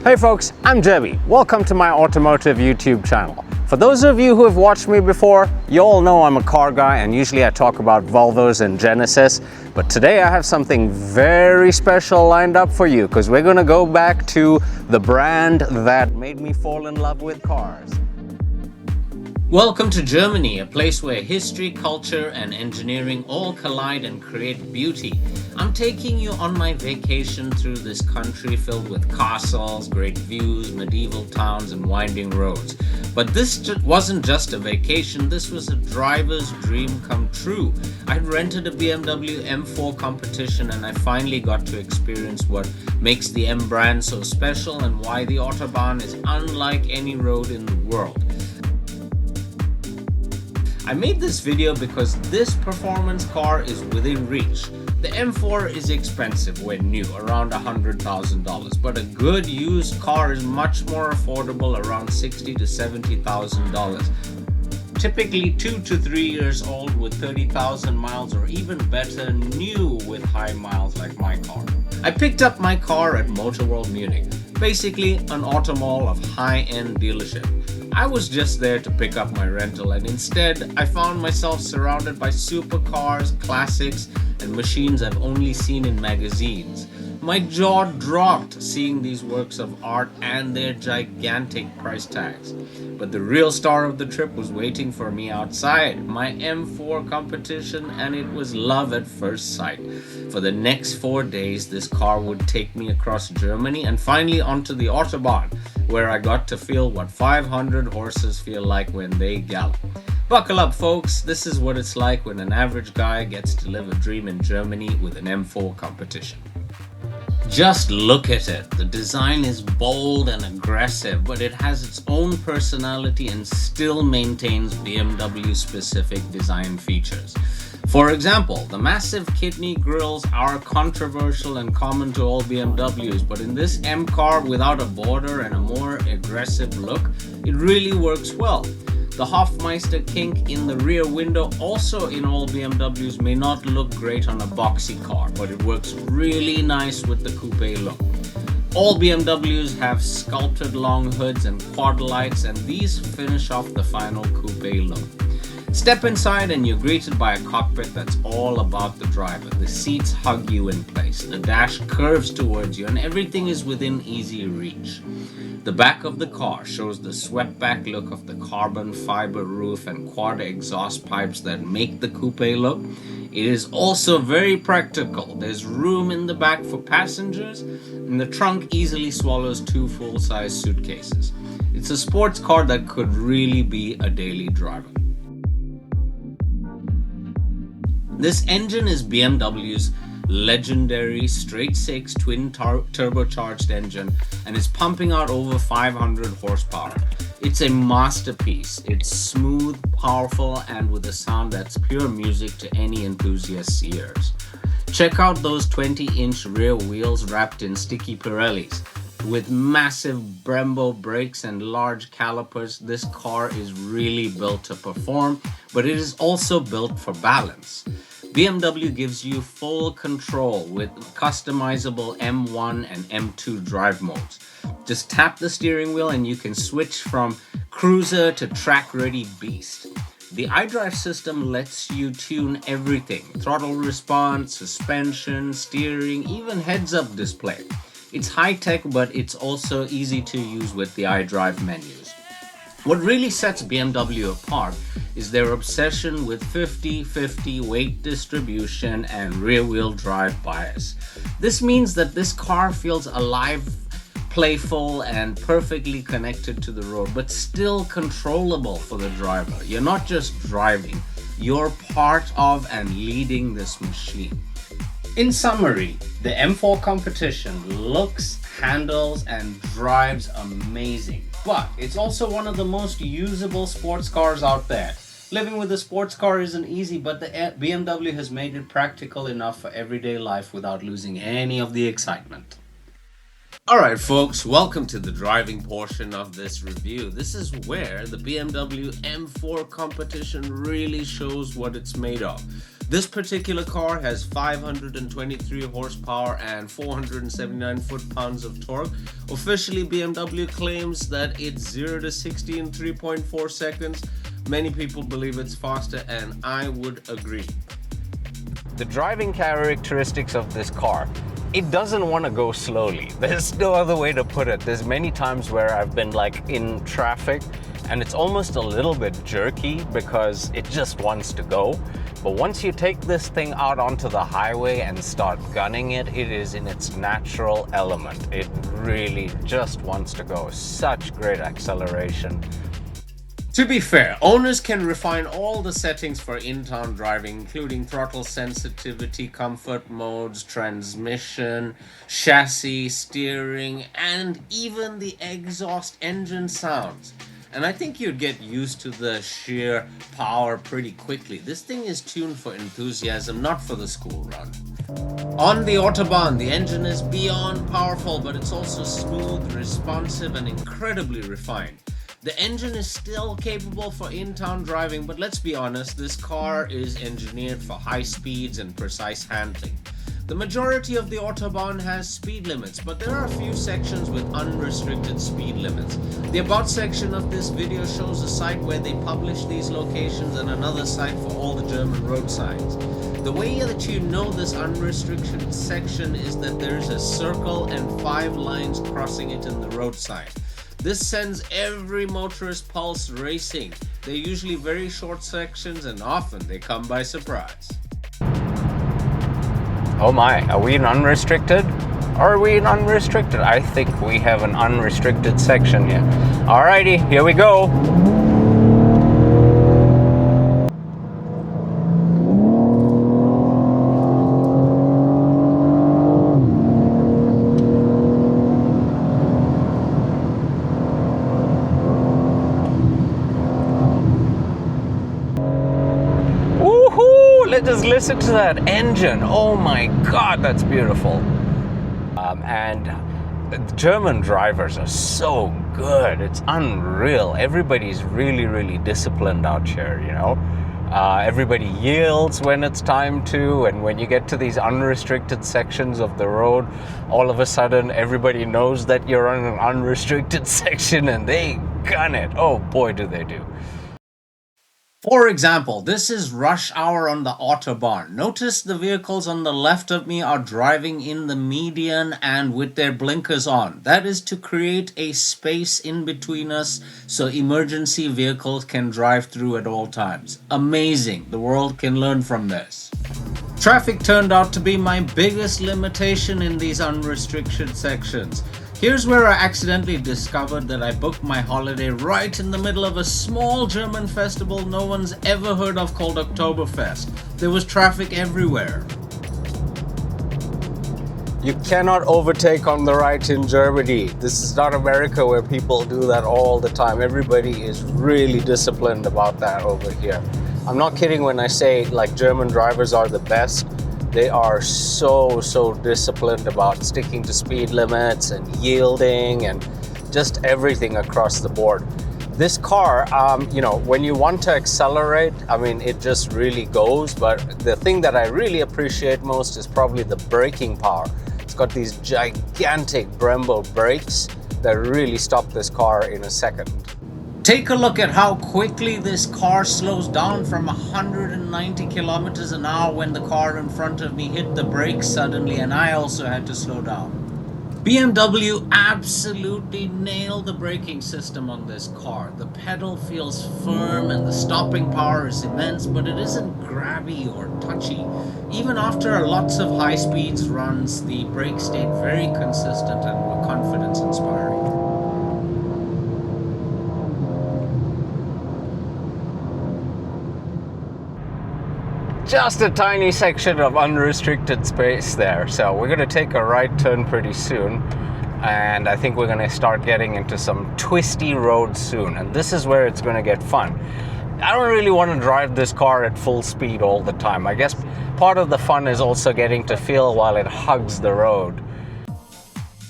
Hey folks, I'm Debbie. Welcome to my automotive YouTube channel. For those of you who have watched me before, you all know I'm a car guy and usually I talk about Volvos and Genesis. But today I have something very special lined up for you because we're going to go back to the brand that made me fall in love with cars. Welcome to Germany, a place where history, culture, and engineering all collide and create beauty. I'm taking you on my vacation through this country filled with castles, great views, medieval towns, and winding roads. But this wasn't just a vacation, this was a driver's dream come true. I'd rented a BMW M4 Competition and I finally got to experience what makes the M brand so special and why the Autobahn is unlike any road in the world. I made this video because this performance car is within reach. The M4 is expensive when new, around $100,000, but a good used car is much more affordable, around $60,000 to $70,000. Typically 2 to 3 years old with 30,000 miles, or even better, new with high miles like my car. I picked up my car at Motorworld Munich, basically an auto mall of high-end dealership. I was just there to pick up my rental, and instead I found myself surrounded by supercars, classics, and machines I've only seen in magazines. My jaw dropped seeing these works of art and their gigantic price tags. But the real star of the trip was waiting for me outside, my M4 Competition, and it was love at first sight. For the next 4 days, this car would take me across Germany and finally onto the Autobahn, where I got to feel what 500 horses feel like when they gallop. Buckle up, folks. This is what it's like when an average guy gets to live a dream in Germany with an M4 Competition. Just look at it. The design is bold and aggressive, but it has its own personality and still maintains BMW-specific design features. For example, the massive kidney grills are controversial and common to all BMWs, but in this M car without a border and a more aggressive look, it really works well. The Hofmeister kink in the rear window, also in all BMWs, may not look great on a boxy car, but it works really nice with the coupe look. All BMWs have sculpted long hoods and quad lights, and these finish off the final coupe look. Step inside and you're greeted by a cockpit that's all about the driver. The seats hug you in place, the dash curves towards you, and everything is within easy reach. The back of the car shows the swept-back look of the carbon fiber roof and quad exhaust pipes that make the coupe look. It is also very practical. There's room in the back for passengers, and the trunk easily swallows 2 full-size suitcases. It's a sports car that could really be a daily driver. This engine is BMW's legendary straight-six twin turbocharged engine, and it's pumping out over 500 horsepower. It's a masterpiece. It's smooth, powerful, and with a sound that's pure music to any enthusiast's ears. Check out those 20-inch rear wheels wrapped in sticky Pirellis. With massive Brembo brakes and large calipers, this car is really built to perform, but it is also built for balance. BMW gives you full control with customizable M1 and M2 drive modes. Just tap the steering wheel and you can switch from cruiser to track-ready beast. The Idrive system lets you tune everything: throttle response, suspension, steering, even heads-up display. It's high-tech, but it's also easy to use with the Idrive menus. What really sets BMW apart is their obsession with 50-50 weight distribution and rear-wheel drive bias. This means that this car feels alive, playful, and perfectly connected to the road, but still controllable for the driver. You're not just driving, you're part of and leading this machine. In summary, the M4 Competition looks, handles, and drives amazing. But it's also one of the most usable sports cars out there. Living with a sports car isn't easy, but the BMW has made it practical enough for everyday life without losing any of the excitement. Alright folks, welcome to the driving portion of this review. This is where the BMW M4 Competition really shows what it's made of. This particular car has 523 horsepower and 479 foot-pounds of torque. Officially, BMW claims that it's 0 to 60 in 3.4 seconds. Many people believe it's faster, and I would agree. The driving characteristics of this car, it doesn't want to go slowly. There's no other way to put it. There's many times where I've been like in traffic and it's almost a little bit jerky because it just wants to go. But once you take this thing out onto the highway and start gunning it, it is in its natural element. It really just wants to go. Such great acceleration. To be fair, owners can refine all the settings for in-town driving, including throttle sensitivity, comfort modes, transmission, chassis, steering, and even the exhaust engine sounds. And I think you'd get used to the sheer power pretty quickly. This thing is tuned for enthusiasm, not for the school run. On the Autobahn, the engine is beyond powerful, but it's also smooth, responsive, and incredibly refined. The engine is still capable for in-town driving, but let's be honest, this car is engineered for high speeds and precise handling. The majority of the Autobahn has speed limits, but there are a few sections with unrestricted speed limits. The About section of this video shows a site where they publish these locations and another site for all the German road signs. The way that you know this unrestricted section is that there's a circle and 5 lines crossing it in the road sign. This sends every motorist pulse racing. They're usually very short sections and often they come by surprise. Oh my, are we in unrestricted? Are we in unrestricted? I think we have an unrestricted section here. Alrighty, here we go. Just listen to that engine. Oh my god, that's beautiful. And German drivers are so good. It's unreal. Everybody's really disciplined out here, you know. Everybody yields when it's time to, and when you get to these unrestricted sections of the road, all of a sudden everybody knows that you're on an unrestricted section and they gun it. Oh boy, do they do. For example, this is rush hour on the Autobahn. Notice the vehicles on the left of me are driving in the median and with their blinkers on. That is to create a space in between us so emergency vehicles can drive through at all times. Amazing. The world can learn from this. Traffic turned out to be my biggest limitation in these unrestricted sections. Here's where I accidentally discovered that I booked my holiday right in the middle of a small German festival no one's ever heard of called Oktoberfest. There was traffic everywhere. You cannot overtake on the right in Germany. This is not America where people do that all the time. Everybody is really disciplined about that over here. I'm not kidding when I say like German drivers are the best. They are so disciplined about sticking to speed limits and yielding and just everything across the board. This car, you know, when you want to accelerate, I mean, it just really goes. But the thing that I really appreciate most is probably the braking power. It's got these gigantic Brembo brakes that really stop this car in a second. Take a look at how quickly this car slows down from 190 kilometers an hour when the car in front of me hit the brakes suddenly, and I also had to slow down. BMW absolutely nailed the braking system on this car. The pedal feels firm and the stopping power is immense, but it isn't grabby or touchy. Even after lots of high speeds runs, the brakes stayed very consistent and were confidence inspiring. Just a tiny section of unrestricted space there. So we're going to take a right turn pretty soon. And I think we're going to start getting into some twisty roads soon. And this is where it's going to get fun. I don't really want to drive this car at full speed all the time. I guess part of the fun is also getting to feel while it hugs the road.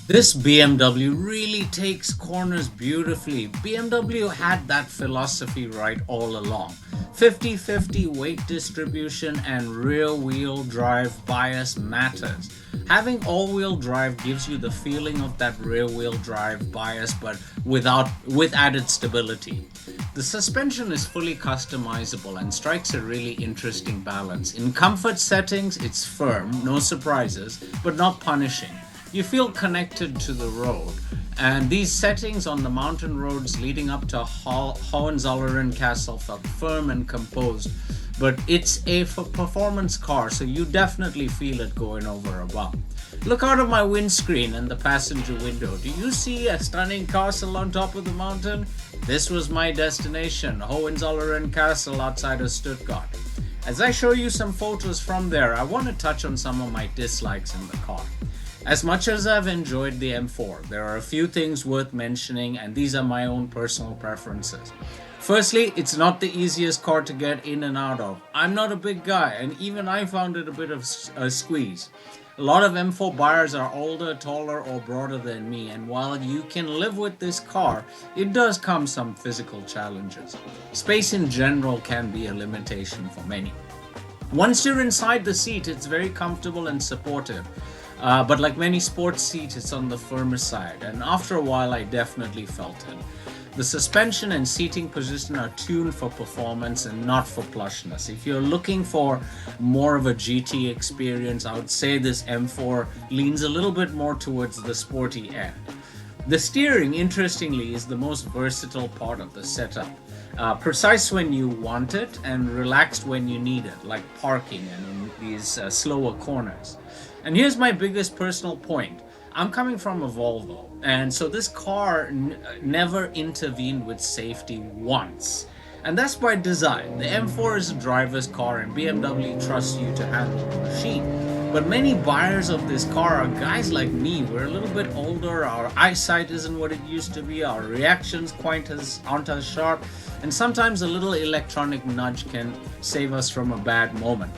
This BMW really takes corners beautifully. BMW had that philosophy right all along. 50-50 weight distribution and rear-wheel drive bias matters. Having all-wheel drive gives you the feeling of that rear-wheel drive bias but with added stability. The suspension is fully customizable and strikes a really interesting balance. In comfort settings, it's firm, no surprises, but not punishing. You feel connected to the road, and these settings on the mountain roads leading up to Hohenzollern Castle felt firm and composed, but it's a performance car, so you definitely feel it going over a bump. Look out of my windscreen and the passenger window. Do you see a stunning castle on top of the mountain? This was my destination, Hohenzollern Castle outside of Stuttgart. As I show you some photos from there, I want to touch on some of my dislikes in the car. As much as I've enjoyed the M4, there are a few things worth mentioning, and these are my own personal preferences. Firstly, it's not the easiest car to get in and out of. I'm not a big guy, and even I found it a bit of a squeeze. A lot of M4 buyers are older, taller, or broader than me, and while you can live with this car, it does come some physical challenges. Space in general can be a limitation for many. Once you're inside the seat, it's very comfortable and supportive. But like many sports seats, it's on the firmer side, and after a while I definitely felt it. The suspension and seating position are tuned for performance and not for plushness. If you're looking for more of a GT experience, I would say this M4 leans a little bit more towards the sporty end. The steering, interestingly, is the most versatile part of the setup. Precise when you want it and relaxed when you need it, like parking and in these slower corners. And here's my biggest personal point. I'm coming from a Volvo, and so this car never intervened with safety once. And that's by design. The M4 is a driver's car and BMW trusts you to handle the machine. But many buyers of this car are guys like me. We're a little bit older, our eyesight isn't what it used to be, our reactions aren't as sharp, and sometimes a little electronic nudge can save us from a bad moment.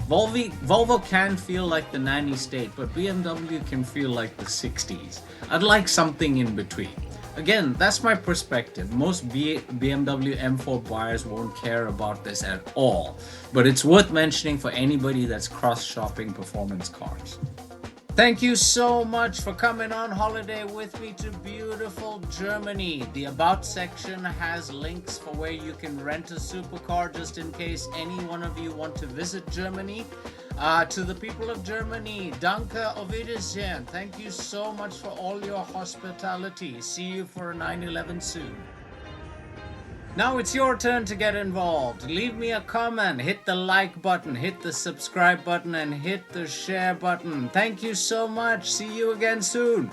Volvo can feel like the nanny state, but BMW can feel like the 60s. I'd like something in between. Again, that's my perspective. Most BMW M4 buyers won't care about this at all, but it's worth mentioning for anybody that's cross-shopping performance cars. Thank you so much for coming on holiday with me to beautiful Germany. The About section has links for where you can rent a supercar just in case any one of you want to visit Germany. To the people of Germany, danke, auf Wiedersehen. Thank you so much for all your hospitality. See you for a 9/11 soon. Now it's your turn to get involved. Leave me a comment, hit the like button, hit the subscribe button, and hit the share button. Thank you so much. See you again soon.